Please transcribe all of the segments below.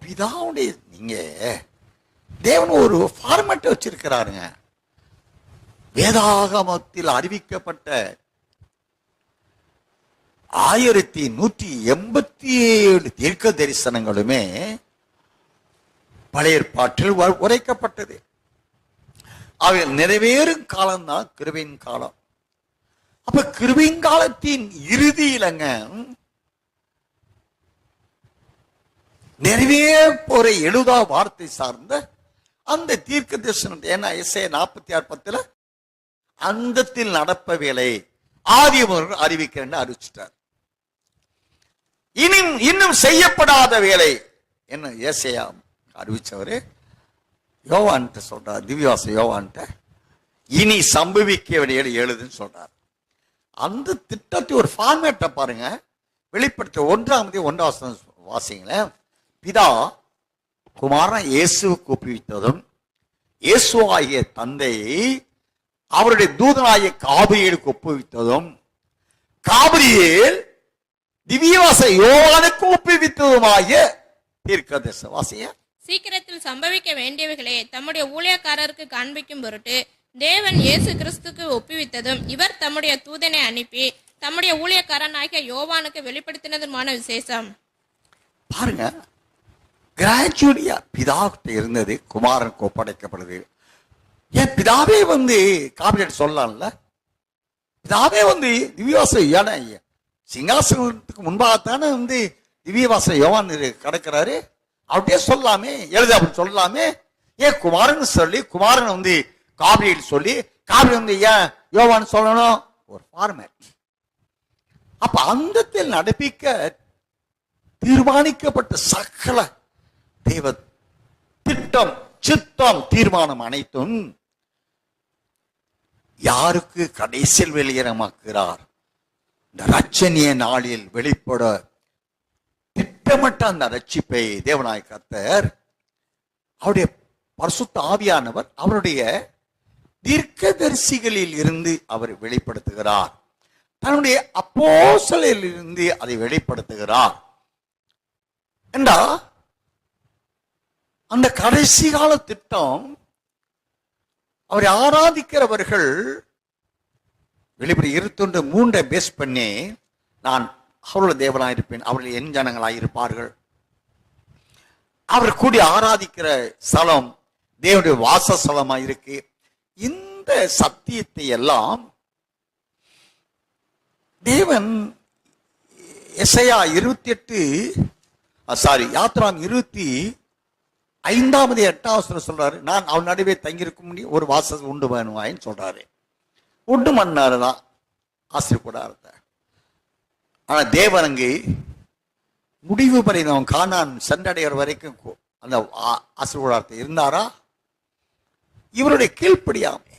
பிதாவுடைய நீங்க தேவன் ஒரு ஃபார்மேட் வச்சிருக்கிறாருங்க. வேதாகமத்தில் அறிவிக்கப்பட்ட 1187 தீர்க்க தரிசனங்களுமே பழைய ஏற்பாட்டில் உரைக்கப்பட்டது. அவை நிறைவேறும் காலம்தான் கிருபையின் காலம். அப்ப கிருபையின் காலத்தின் இறுதியிலங்க நிறைவேற போற எழுதா வார்த்தை சார்ந்த அந்த தீர்க்க தரிசனம். ஏன்னா எஸ்ஐயா 46:10 அந்தத்தில் நடப்ப வேலை ஆதியவர் அறிவிக்கிறேன்னு அறிவிச்சிட்டார். இன்னும் செய்யப்படாத வேலை என்ன எஸ்ஐயா அறிவிச்சவரு யோவான்ட்ட சொல்றார். திவ்யவாச யோவான்ட்ட இனி சம்பவிக்க வேண்டிய எழுதுன்னு சொல்றார். அந்த திட்டத்தை ஒரு ஃபார்மேட்டை பாருங்க. வெளிப்படுத்த 1:1 வாசிங்களேன். பிதா குமாரன் இயேசுவுக்கு ஒப்புவித்ததும் இயேசுவாகிய தந்தையை அவருடைய தூதனாகிய காபிரியலுக்கு ஒப்புவித்ததும் காபிரியேல் திவ்யவாச யோவானுக்கு ஒப்புவித்ததுமாகிய தீர்க்கதரிசன வாசிய சீக்கிரத்தில் சம்பவிக்க வேண்டியவைகளை தம்முடைய ஊழியக்காரருக்கு காண்பிக்கும் பொருட்டு தேவன் இயேசு கிறிஸ்துக்கு ஒப்புவித்ததும் இவர் தம்முடைய தூதனை அனுப்பி தம்முடைய ஊழியக்காரனாகிய யோவானுக்கு வெளிப்படுத்தினதுமான விசேஷம். பாருங்க, கிராஜுவலியா பிதாகிட்ட இருந்தது குமாரனுக்கு ஒப்படைக்கப்படுது. ஏன் பிதாவே காபிரியட் சொல்லலாம்ல? பிதாவே திவ்யவாச சிங்காசனத்துக்கு முன்பாகத்தானே திவ்யவாச யோவான் கிடக்கிறாரு. அப்படியே சொல்லாமே, எழுத அப்படின்னு சொல்லலாமே. ஏன் குமாரன் சொல்லி குமாரன் காபிரியல் சொல்லி காபிரியல் ஏன் யோவான் சொல்லணும்? ஒரு ஃபார்மேட். அப்ப அந்தத்தில் நடப்பிக்க தீர்மானிக்கப்பட்ட சகல தேவ திட்டம், சித்தம், தீர்மானம் அனைத்தும் யாருக்கு கடைசியில் வெளியேறமாக்குகிறார்? இந்த ரட்சணிய நாளில் வெளிப்பட திட்டமிட்ட அந்த ரட்சிப்பை தேவனாய கர்த்தர் அவருடைய பரிசுத்த ஆவியானவர் அவருடைய தீர்க்கதரிசிகளில் இருந்து அவர் வெளிப்படுத்துகிறார். தன்னுடைய அப்போஸ்தலரில் இருந்து அதை வெளிப்படுத்துகிறார். என்றா அந்த கடைசி கால திட்டம் அவரை ஆராதிக்கிறவர்கள் வெளிப்படை 21:3 பேஸ் பண்ணி நான் அவருடைய தேவனாயிருப்பேன், அவர்கள் என் ஜனங்களாயிருப்பார்கள். அவர் கூடி ஆராதிக்கிற ஸ்தலம் தேவனுடைய வாசஸ்தலமாயிருக்கு. இந்த சத்தியத்தை எல்லாம் தேவன் எசையா 25:8 சொல்றாரு. நான் அவன் நடுவே தங்கியிருக்க முடியும் ஒரு வாசல் உண்டு பண்ணுவாயின்னு சொல்றாரு. உண்டு மன்னாருதான் ஆசிரியக்கூடாத. ஆனா தேவன் அங்கு முடிவு பறிந்தவன் கானான் சென்றடைகிற வரைக்கும் அந்த ஆசீர்வாதத்தை இருந்தாரா? இவருடைய கீழ்ப்படியாமை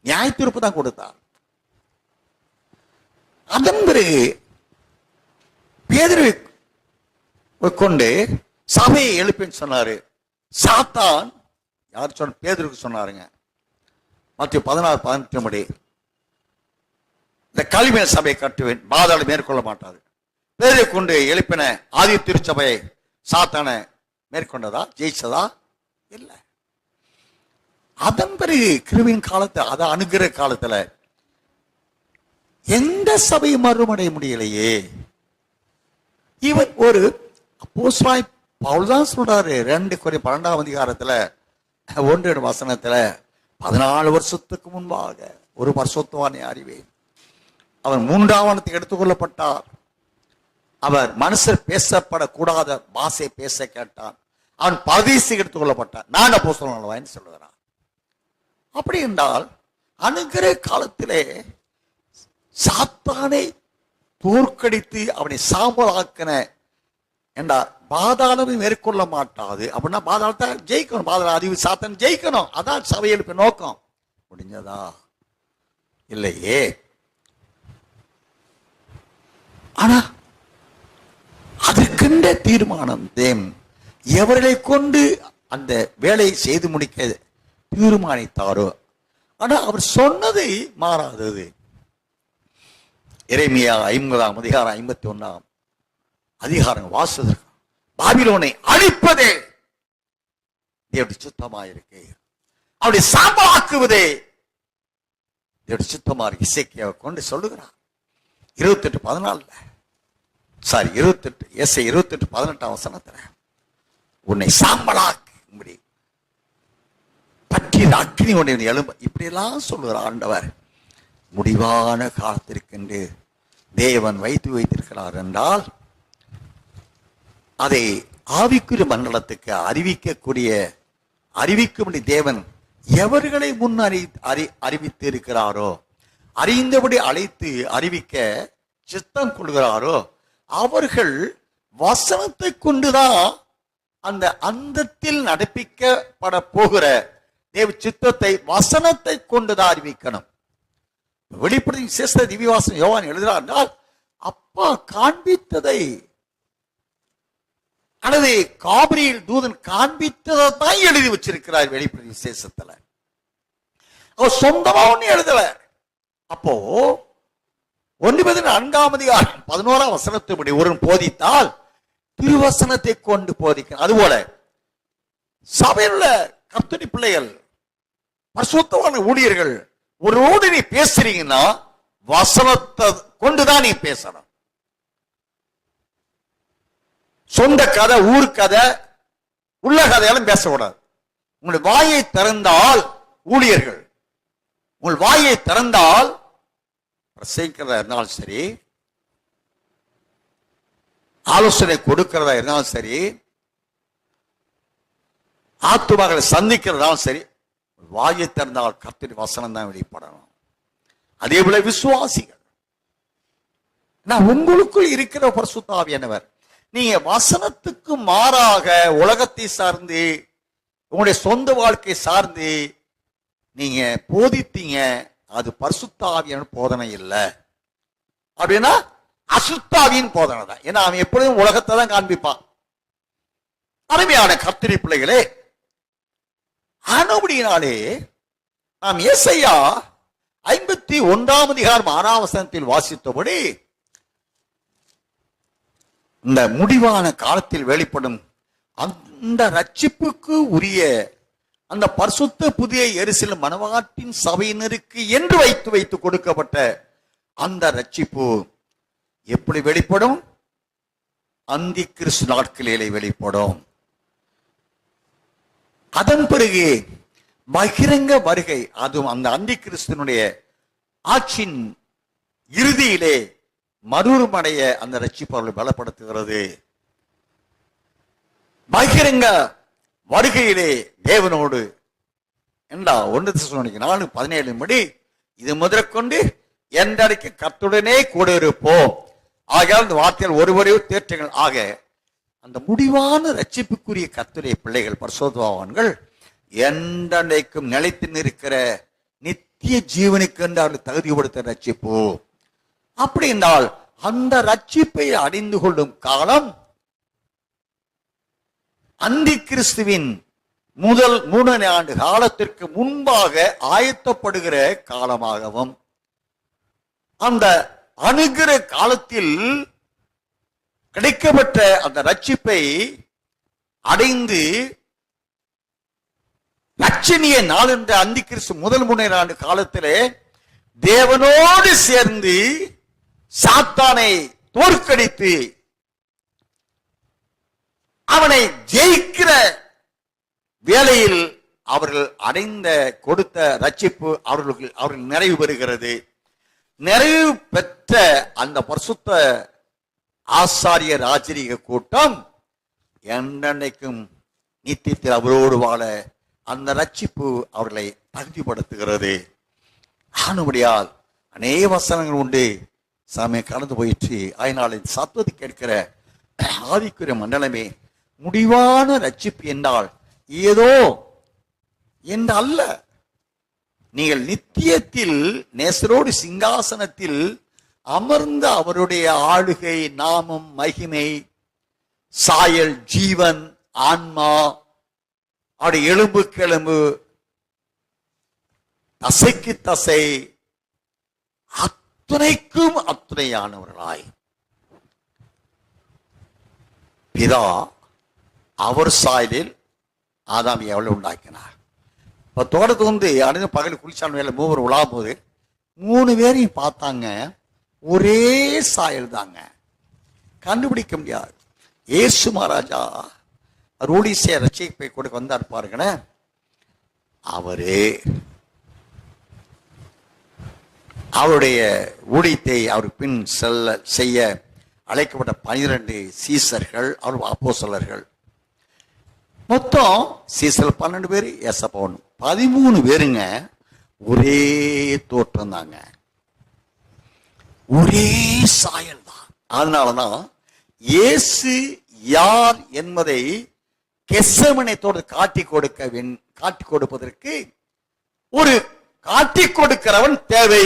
நியாய தீர்ப்பு தான் கொடுத்தார். அதன் பிறகு பேதுருவை கொண்டு சபையை எழுப்பின்னு சொன்னாரு. சாத்தான் யார் சொன்ன? பேதுருக்கு சொன்னாருங்க. மத்திய 16:18 இந்த கல்வியின சபையை கட்டுவேன், பாதாளை மேற்கொள்ள மாட்டாது. பேரை கொண்டு எழுப்பின ஆதி திருச்சபையை சாத்தான மேற்கொண்டதா? ஜெயிச்சதா? இல்லை. அதன் பிறகு கிருபையின் காலத்தை அதை அணுகிற காலத்துல எந்த சபையும் மறுமடைய முடியலையே. இவன் ஒரு அப்போஸ்தலனாய் பவுல் தான் சொல்றாரு. 2 Corinthians 12:1 14 வருஷத்துக்கு முன்பாக ஒரு பரிசுத்தவானை அறிவேன். அவன் 3ஆம் வானத்துக்கு எடுத்துக்கொள்ளப்பட்டார். அவர் மனுஷர் பேசப்படக்கூடாத பாஷை பேச கேட்டான். அவன் பரதீசுக்கு எடுத்துக்கொள்ளப்பட்டான். நான் அப்போஸ்தலன் சொல்லுகிறான். அப்படி என்றால் அணுகிற காலத்திலே சாத்தானை தோற்கடித்து அவனை சாம்பலாக்கின என்றால் பாதாளமே மேற்கொள்ள மாட்டாது. அப்படின்னா பாதாளத்தை ஜெயிக்கணும். பாதாள அறிவு சாத்தன் ஜெயிக்கணும். அதான் சபையெழுப்பு நோக்கம். முடிஞ்சதா? இல்லையே. ஆனா அதற்கென்ற தீர்மானம் தேவன் எவர்களை கொண்டு அந்த வேலையை செய்து முடிக்க தீர்மானித்தாரோ, ஆனா அவர் சொன்னதை மாறாதது. எரேமியா 50:51 அதிகாரம் வாசுதற்கு பாபிலோனை அழிப்பதே தேவனுடைய சித்தமாயிருக்கு. அவருடைய சாம்பலாக்குவதே தேவனுடைய சித்தமா இருக்கு. இசைக்கியாவை கொண்டு சொல்லுகிறார் 28:18 உன்னை சாம்பலாக்கும்படி பற்றிய அக்னி உன்னை எழும்ப, இப்படி எல்லாம் சொல்லுகிறார் ஆண்டவர். முடிவான காலத்திற்கென்று தேவன் வைத்திருக்கிறார் என்றால் அதை ஆவிக்குரிய மண்டலத்துக்கு அறிவிக்கும்படி தேவன் எவர்களை முன் அறிவித்து இருக்கிறாரோ, அறிந்தபடி அழைத்து அறிவிக்க சித்தம் கொள்கிறாரோ அவர்கள் வசனத்தை கொண்டுதான் அந்த அந்தத்தில் நடப்பிக்கப்பட போகிற தேவ சித்தத்தை வசனத்தை கொண்டுதான் அறிவிக்கணும். வெளிப்படுத்தி சேஷ்ட திவ்யவாசன் யோவான் எழுதுகிறார் என்றால் அப்பா காண்பித்ததை அல்லது காபிரியல் தூதன் காண்பித்ததை தான் எழுதி வச்சிருக்கிறார் வெளிப்படுத்தி விசேஷத்துல. அவர் சொந்தமா ஒண்ணு எழுதல. அப்போ 9:4 ஒரு போதித்தால் திருவசனத்தை கொண்டு போதிக்க. அதுபோல சபையில் உள்ள கர்த்தருடைய பிள்ளைகள், பரிசுத்தமான ஊழியர்கள், ஒருவோடு நீ பேசுறீங்கன்னா வசனத்தை கொண்டுதான் நீ பேசணும். சொந்த கதை, ஊர் கதை, உள்ள கதையெல்லாம் பேசக்கூடாது. உங்களுடைய வாயை திறந்தால் ஊழியர்கள், உங்கள் வாயை திறந்தால் பிரசங்கிக்கிறதா இருந்தாலும் சரி, ஆலோசனை கொடுக்கிறதா இருந்தாலும் சரி, ஆத்துமாக்களை சந்திக்கிறதாலும் சரி, வாயை திறந்தால் கர்த்தருடைய வசனம் தான் வெளிப்படணும். அதே போல விசுவாசிகள், நான் உங்களுக்குள் இருக்கிற பரிசுத்த ஆவியானவர், நீங்க வசனத்துக்கு மாறாக உலகத்தை சார்ந்து உங்களுடைய சொந்த வாழ்க்கை சார்ந்து நீங்க போதித்தீங்க, அது பரிசுத்த ஆவியான போதனை இல்லை. அப்படின்னா அசுத்தாவியின் போதனை தான். ஏன்னா அவன் எப்பொழுதும் உலகத்தை தான் காண்பிப்பான். அருமையான கர்த்தருடைய பிள்ளைகளே, ஆனபடியினாலே நாம் ஏசாயா 51:6 வாசித்தபடி இந்த முடிவான காலத்தில் வெளிப்படும் அந்த ரட்சிப்புக்கு உரிய அந்த பரிசுத்த புதிய எருசலேம் மணவாட்டின் சபையினருக்கு என்று வைத்து கொடுக்கப்பட்ட அந்த ரட்சிப்பு எப்படி வெளிப்படும்? அந்தி கிறிஸ்து நாட்களிலே வெளிப்படும். அதன் பிறகு பகிரங்க வருகை, அதுவும் அந்த அந்தி கிறிஸ்துனுடைய ஆட்சியின் இறுதியிலே மறுமடைய அந்த ரட்சிப்பு அவர்களை பலப்படுத்துகிறது. பகிரங்க வருகையிலே தேவனோடு என்றா 1 தெசலோனிக்கர் 4:17 இது முதற்கொண்டு என்றைக்கு கர்த்தருடனே கூட இருப்போம். ஆகையால் இந்த வார்த்தைகள் ஒருவரையோ தேற்றங்கள் ஆக அந்த முடிவான ரட்சிப்புக்குரிய கர்த்தருடைய பிள்ளைகள் பரிசுத்தவான்கள் என்றைக்கும் நிலைத்து நிற்கிற நித்திய ஜீவனுக்கு என்று அவர்கள் தகுதிப்படுத்த ரட்சிப்பு. அப்படி என்றால் அந்த ரட்சிப்பை அடைந்து கொள்ளும் காலம் அந்தி கிறிஸ்துவின் முதல் 3 ஆண்டு காலத்திற்கு முன்பாக ஆயத்தப்படுகிற காலமாகவும், அந்த அணுகிற காலத்தில் கிடைக்கப்பட்ட அந்த ரட்சிப்பை அடைந்து லட்சணிய நாள் என்ற அந்தி கிறிஸ்து முதல் 3 ஆண்டு காலத்திலே தேவனோடு சேர்ந்து சாத்தானை தோற்கடித்து அவனை ஜெயிக்கிற வேளையில் அவர்கள் அடைந்த கொடுத்த ரட்சிப்பு அவர்கள் நிறைவு பெறுகிறது. நிறைவு பெற்ற அந்த பரிசுத்த ஆசாரிய ராஜரீக கூட்டம் என்றைக்கும் நித்தியத்தில் அவரோடு வாழ அந்த ரட்சிப்பு அவர்களை தகுதிப்படுத்துகிறது. ஆனபடியால் அநேக வசனங்கள் உண்டு, சாமியை கடந்து போயிற்று. அதனால் சத்துவத்தை கேட்கிற ஆவிக்குரிய மண்டலமே, முடிவான ரட்சிப்பு என்றால் ஏதோ என்று அல்ல. நீங்கள் நித்தியத்தில் நேசரோடு சிங்காசனத்தில் அமர்ந்த அவருடைய ஆளுகை, நாமம், மகிமை, சாயல், ஜீவன், ஆன்மா, அவருடைய எலும்புக்கு எலும்பு, தசைக்கு தசை, அத்துணைக்கும் அத்துணையானவர்களாய் பிதா அவர் சாயலில் ஆதாம் எவ்வளவு உண்டாக்கினார். இப்போ தோட்டத்துக்கு அணிந்து பகல் குளிச்சான் வேலை மூவர் உலாவும் போது 3 பேரையும் பார்த்தாங்க, ஒரே சாயல் தாங்க, கண்டுபிடிக்க முடியாது. இயேசு மகாராஜா ரூடிசே ரட்சிப்பை கொடுக்க வந்தார் பாருங்களேன். அவருடைய ஊழியத்தை அவர் பின் செய்ய அழைக்கப்பட்ட 12 சீசர்கள், அவர் அப்போஸ்தலர்கள். மொத்தம் சீசர்கள் 12 பேர், ஏசப்பா 13 பேருங்க. ஒரே தோற்றம் தாங்க, ஒரே சாயல் தான். அதனாலதான் இயேசு யார் என்பதை கெத்செமனே தோட்டத்தில் காட்டி கொடுப்பதற்கு ஒரு காட்டி கொடுக்கிறவன் தேவை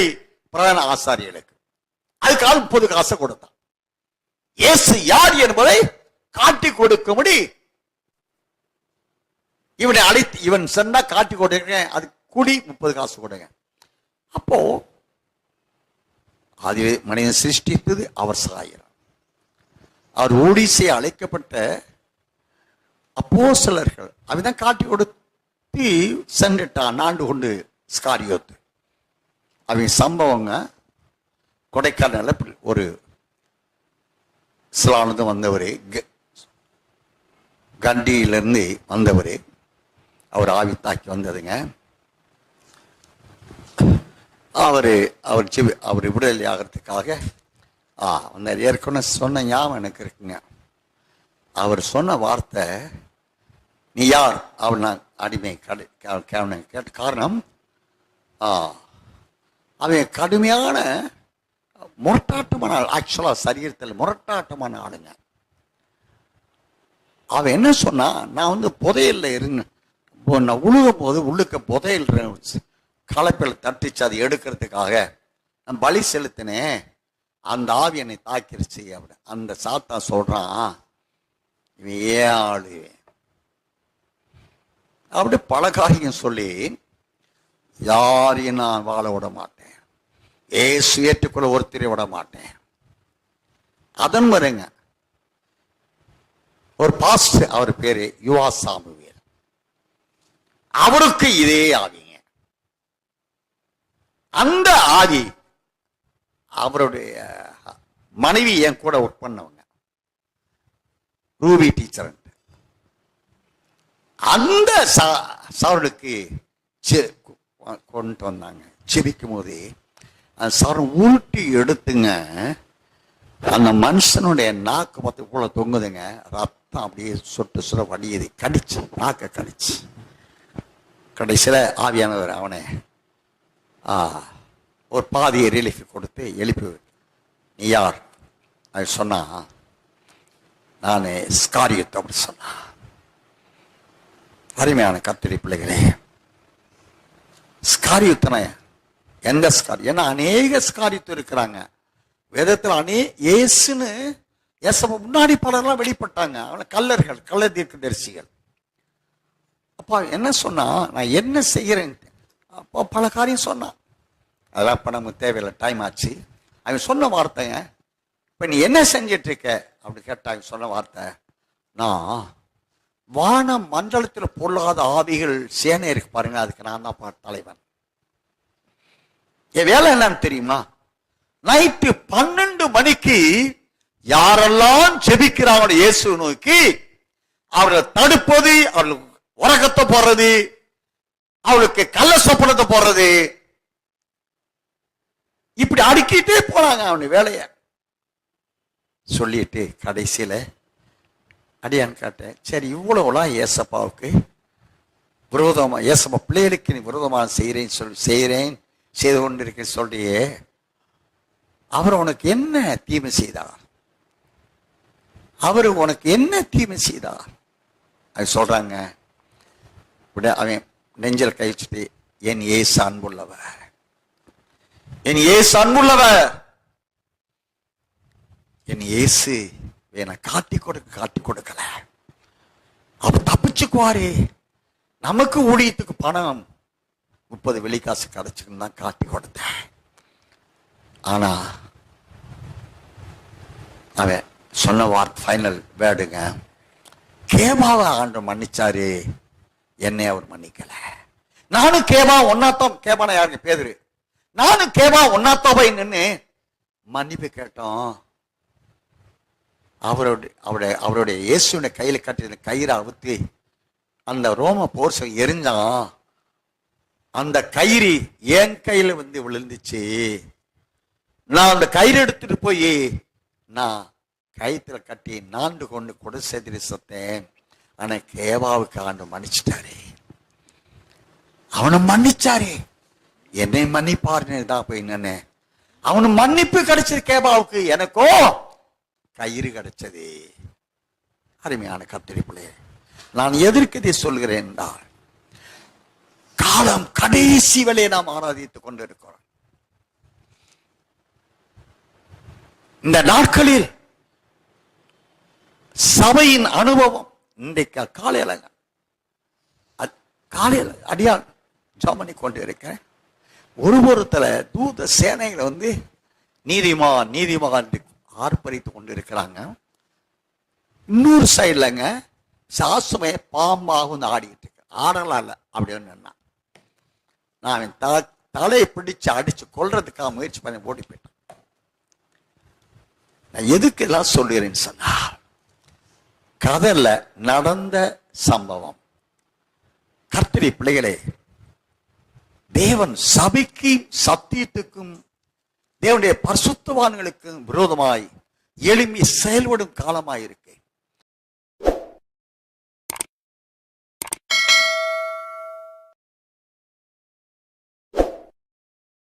பிரதான ஆசாரியர்களுக்கு. அதுக்காக 30 காசை கொடுத்தான். இயேசு யார் என்பதை காட்டி கொடுக்கும்படி இவனை அழைத்து, இவன் சொன்னா காட்டி கொடுக்க, அது கூடி 30 காசு கொடுங்க. அப்போ அது மனிதன் சிருஷ்டித்தது அவர் சாயிரம். அவர் ஓடிசை அழைக்கப்பட்ட அப்போஸ்தலர்கள் அவன் காட்டி கொடுத்து சென்றுட்டான் ஆண்டு கொண்டு ஸ்காரியோத்து. அவங்க சம்பவங்க கொடைக்கானல ஒரு சிலானது வந்தவர், கண்டியிலிருந்து வந்தவர், அவர் ஆவி தாக்கி வந்ததுங்க. அவர் விடுதலை ஆகிறதுக்காக வந்தார். ஏற்கனவே சொன்ன ஞாபகம் எனக்கு இருக்குங்க. அவர் சொன்ன வார்த்தை, நீ யார்? அவள் நான் அடிமை கேட்ட காரணம், அவன் கடுமையான முரட்டாட்டமான ஆள். ஆக்சுவலாக சரீரத்தில் முரட்டாட்டமான ஆளுங்க. அவன் என்ன சொன்னா, நான் புதையல்ல இருந்தேன், நான் உழுகும் போது உள்ளுக்க புதையல் கலப்பில் தட்டிச்சு அதை எடுக்கிறதுக்காக நான் பலி செலுத்தினேன், அந்த ஆவி என்னை தாக்கிருச்சு. அந்த சாத்தா சொல்றான், இவன் ஏன் ஆளு அப்படி பல காரியம் சொல்லி யாரையும் நான் வாழ விட மாட்டேன், ஏசு ஏற்றுக்கொள்ள ஒருத்தரை விட மாட்டேன். அதன் வருங்க ஒரு பாஸ்டர், அவர் பேரு யுவா சாமுவேல், அவருக்கு இதே ஆவிங்க. அந்த ஆவி அவருடைய மனைவி என் கூட ஒர்க் பண்ணவங்க, ரூபி டீச்சர். அந்த சாருக்கு கொண்டு வந்தாங்க. செபிக்கும் போது அந்த சாரம் ஊட்டி எடுத்துங்க, அந்த மனுஷனுடைய நாக்கு பார்த்து போல தொங்குதுங்க, ரத்தம் அப்படியே சொட்டு வடியுது, கடிச்சு நாக்க கடிச்சு. கடைசியில் ஆவியானவர் அவனை ஒரு பாதியை ரிலீஃப் கொடுத்து எழுப்பி, நீ யார்? அது சொன்னா, நான் ஸ்காரியோத்து அப்படி சொன்னா. அருமையான கர்த்தருடைய பிள்ளைகளே, ஸ்காரியோத்துனா எந்த ஸ்காரி? ஏன்னா அநேக ஸ்காரியோத்து இருக்கிறாங்க வேதத்தில். இயேசுன்னு முன்னாடி பலர்லாம் வெளிப்பட்டாங்க, அவனை கள்ளர்கள், கள்ள தீர்க்கதரிசிகள். அப்பா என்ன சொன்னா, நான் என்ன செய்கிறேன்? அப்போ பல காரியம் சொன்னான். அதெல்லாம் இப்போ நமக்கு தேவையில்லை, டைம் ஆச்சு. அவன் சொன்ன வார்த்தைங்க, இப்போ நீ என்ன செஞ்சிட்டு இருக்க அப்படி கேட்டாங்க. சொன்ன வார்த்தை, நான் வான மண்டலத்தில் பொல்லாத ஆவிகள் சேனை இருக்கு பாருங்க, அதுக்கு நான் தான் தலைவன். என் வேலை என்னன்னு தெரியுமா? நைட்டு 12 மணிக்கு யாரெல்லாம் ஜெபிக்கிறாங்க இயேசு நோக்கி, அவர்களை தடுப்பது, அவர்களுக்கு உறக்கத்தை போடுறது, அவளுக்கு கள்ள சொப்பனத்தை போடுறது, இப்படி அடுக்கிட்டே போறாங்க அவனு வேலைய. சொல்லிட்டு கடைசியில அடியான்னு கேட்டேன், சரி இவ்வளவுலாம் ஏசப்பாவுக்கு விரோதமா, ஏசப்பா பிள்ளைகளுக்கு நீ விரோதமாக செய்து கொண்டிருக்க சொல்றியே, அவர் உனக்கு என்ன தீமை செய்தார்? அவர் உனக்கு என்ன தீமை செய்தார்? அது சொல்றாங்க. அவன் நெஞ்சில் கை வச்சுட்டு, என் இயேசு அன்புள்ளவர், என் இயேசு அன்புள்ளவர், என் இயேசு என்னை காட்டி கொடுக்கல, அவர் தப்பிச்சுக்குவாரே. நமக்கு ஊழியத்துக்கு பணம் 30 வெள்ளிக்காசு கிடைச்சுன்னு தான் காட்டி கொடுத்தேன். ஆனா அவன் சொன்ன வார்த்தை ஃபைனல் வேர்டுங்க, கேபாவை ஆண்டவர் மன்னிச்சாரு, என்னை அவர் மன்னிக்கல. நானும் கேபா ஒன்னாத்தம், கேபான யாருங்க? பேதுரு. நானும் கேபா ஒன்னாத்தோபை நின்று மன்னிப்பு கேட்டோம். அவருடைய இயேசுடைய கையில கட்டி கயிறை அவுத்து அந்த ரோம போர்சை எரிஞ்சான். அந்த கயிறு என் கையில வந்து விழுந்துச்சு. நான் அந்த கயிறு எடுத்துட்டு போய் நான் கயிற்றுல கட்டி நாண்டு கொண்டு கொடு செதிரி சத்தேன். ஆனா கேபாவுக்கு ஆண்டு மன்னிச்சிட்டாரு, அவனை மன்னிச்சாரு, என்னை மன்னிப்பாருன்னு தான் போய் நின்னேன். அவனு மன்னிப்பு கிடைச்சது கேபாவுக்கு, எனக்கோ கயிறு கிடைச்சது. அருமையான கர்த்தருடைய பிள்ளையே, நான் எதற்கு இதை சொல்கிறேன் என்றால், காலம் கடைசி வேளையை நாம் ஆராதித்துக் கொண்டிருக்கிறோம். இந்த நாட்களில் சபையின் அனுபவம் இன்றைக்கு காலையில் அடியால் ஜாமணி கொண்டு இருக்கேன். ஒருத்தர தூத சேனைகளை வந்து நீதிமான் நீதிமான் ஆர்ப்பரித்து கொண்டு இருக்கிறாங்க. இன்னொரு சைட்லங்க சாசுமே பாம்பாக வந்து ஆடிக்கிட்டு இருக்கு. ஆடலாம் இல்லை அப்படின்னு நான் தலையை பிடிச்சு அடிச்சு கொல்றதுக்காக முயற்சி பண்ணி ஓடி போயிட்டேன். நான் எதுக்கு எல்லாம் சொல்லுகிறேன்னு சொன்னா, கதையில நடந்த சம்பவம். கர்த்தருடைய பிள்ளைகளே, தேவன் சபைக்கும் சத்தியத்துக்கும் தேவனுடைய பரிசுத்தவான்களுக்கும் விரோதமாய் எழும்பி செயல்படும் காலமாய் இருக்கு.